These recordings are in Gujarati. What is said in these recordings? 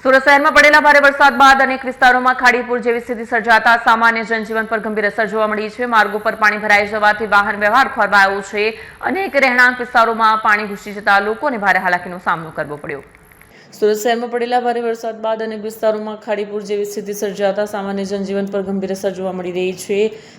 સુરત શહેરમાં પડેલા ભારે વરસાદ બાદ અનેક વિસ્તારોમાં ખાડીપુર જેવી સ્થિતિ સર્જાતા સામાન્ય જનજીવન પર ગંભીર અસર જોવા મળી છે। માર્ગો પર પાણી ભરાઈ જવાથી વાહન વ્યવહાર ખોરવાયો છે। અનેક રહેણાંક વિસ્તારોમાં પાણી ઘૂસી જતા લોકોને ભારે હાલાકીનો સામનો કરવો પડ્યો। સુરત શહેરમાં પડેલા ભારે વરસાદ બાદ અનેક વિસ્તારોમાં ખાડીપુર જેવી સ્થિતિ સર્જાતા સામાન્ય જનજીવન પર ગંભીર અસર જોવા મળી રહી છે।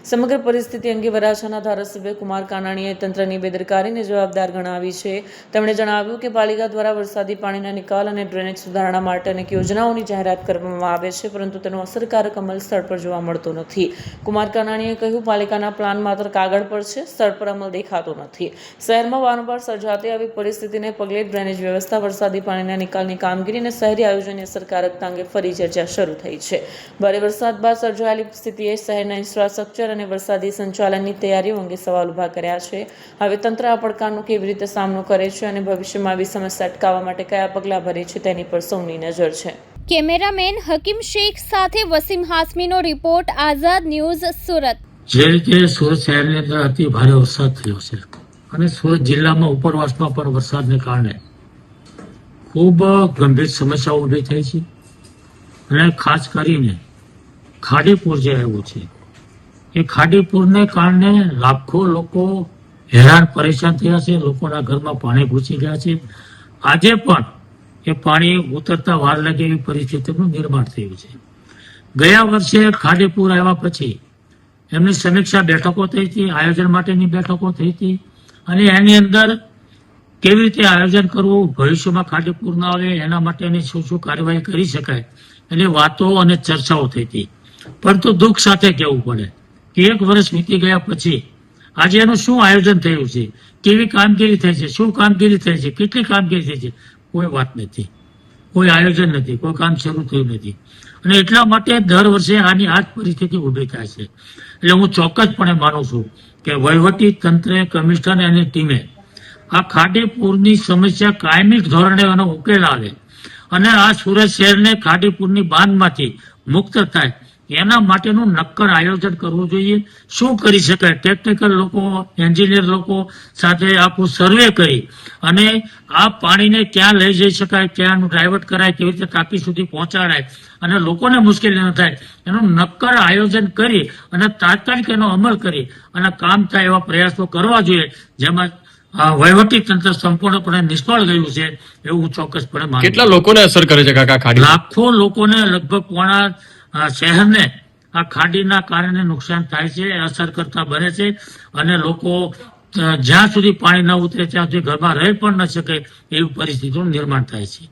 સમગ્ર પરિસ્થિતિ અંગે વરાછાના ધારાસભ્ય કુમાર કાનાણીએ તંત્રની બેદરકારીને જવાબદાર ગણાવી છે। તેમણે જણાવ્યું કે પાલિકા દ્વારા વરસાદી પાણીના નિકાલ અને ડ્રેનેજ સુધારણા માટે અનેક યોજનાઓની જાહેરાત કરવામાં આવે છે, પરંતુ તેનો અસરકારક અમલ સ્થળ પર જોવા મળતો નથી। કુમાર કાનાણીએ કહ્યું, પાલિકાના પ્લાન માત્ર કાગળ પર છે, સ્થળ પર અમલ દેખાતો નથી। શહેરમાં વારંવાર સર્જાતી આવી પરિસ્થિતિને પગલે ડ્રેનેજ વ્યવસ્થા, વરસાદી પાણીના નિકાલની કામગીરી અને શહેરી આયોજનની અસરકારકતા અંગે ફરી ચર્ચા શરૂ થઈ છે। ભારે વરસાદ બાદ સર્જાયેલી સ્થિતિએ શહેરના ઇન્ફ્રાસ્ટ્રક્ચર અને વરસાદી સંચાલનની તૈયારીઓ અંગે સવાલ ઉભા કર્યા છે। હવે તંત્ર આ પડકારનો કેવી રીતે સામનો કરે છે અને ભવિષ્યમાં આવી સમસ્યા અટકાવવા માટે કયા પગલાં ભરે છે તેની પર સૌની નજર છે। કેમેરામેન હકીમ શેખ સાથે વસીમ હાસમીનો રિપોર્ટ, આઝાદ ન્યૂઝ, સુરત। જે રીતે સુરત શહેરની અંદર અતિ ભારે વરસાદ થયો છે અને સુરત જિલ્લામાં ઉપરવાસમાં પણ વરસાદને કારણે ખૂબ ગંભીર સમસ્યાઓ ઊભી થઈ છે અને ખાસ કરીને ખાડીપુર જે આવ્યું છે એ ખાડીપુરને કારણે લાખો લોકો હેરાન પરેશાન થયા છે। લોકોના ઘરમાં પાણી ઘૂસી ગયા છે। આજે પણ એ પાણી ઉતરતા વાર લાગે એવી પરિસ્થિતિનું નિર્માણ થયું છે। ગયા વર્ષે ખાડીપુર આવ્યા પછી એમની સમીક્ષા બેઠકો થઈ હતી, આયોજન માટેની બેઠકો થઈ હતી અને એની અંદર કેવી રીતે આયોજન કરવું, ભવિષ્યમાં ખાડીપુર ન આવે એના માટેની શું શું કાર્યવાહી કરી શકાય એની વાતો અને ચર્ચાઓ થઈ હતી। પરંતુ દુઃખ સાથે કહેવું પડે કે એક વર્ષ વીતી ગયા પછી આજે એનું શું આયોજન થયું છે, કેવી કામગીરી થઈ છે, શું કામગીરી થઈ છે, કેટલી કામગીરી થઈ છે, કોઈ વાત નથી, કોઈ આયોજન નથી, કોઈ કામ શરૂ થયું નથી। અને એટલા માટે દર વર્ષે આની આ જ પરિસ્થિતિ ઊભી થાય છે। એટલે હું ચોક્કસપણે માનું છું કે વહીવટી તંત્રે, કમિશનર અને ટીમે આ ખાડીપુરની સમસ્યા કાયમી ધોરણે એનો ઉકેલ આવે અને આ સુરત શહેરને ખાડીપુરની બાંધમાંથી મુક્ત થાય એના માટેનું નક્કર આયોજન કરવું જોઈએ। શું કરી શકાય, ટેકનિકલ લોકો, એન્જિનિયર લોકો સાથે આખું સર્વે કરી અને આ પાણીને ક્યાં લઈ જઈ શકાય, ક્યાં ડાયવર્ટ કરાય, કેવી રીતે ટાંકી સુધી પહોંચાડાય અને લોકોને મુશ્કેલી ન થાય એનું નક્કર આયોજન કરી અને તાત્કાલિક એનો અમલ કરી અને કામ થાય એવા પ્રયાસો કરવા જોઈએ, જેમાં વહીવટી તંત્ર સંપૂર્ણપણે નિષ્ફળ ગયું છે એવું હું ચોક્કસપણે માનું છું। કેટલા લોકોને અસર કરે છે કાકા ખાડી? લાખો લોકોને, લગભગ પોણા શહેરને આ ખાડીના કારણે નુકસાન થાય છે, અસર કરતા બને છે અને લોકો જ્યાં સુધી પાણી ન ઉતરે ત્યાં સુધી ઘરમાં રહી પણ ન શકે એવી પરિસ્થિતિનું નિર્માણ થાય છે।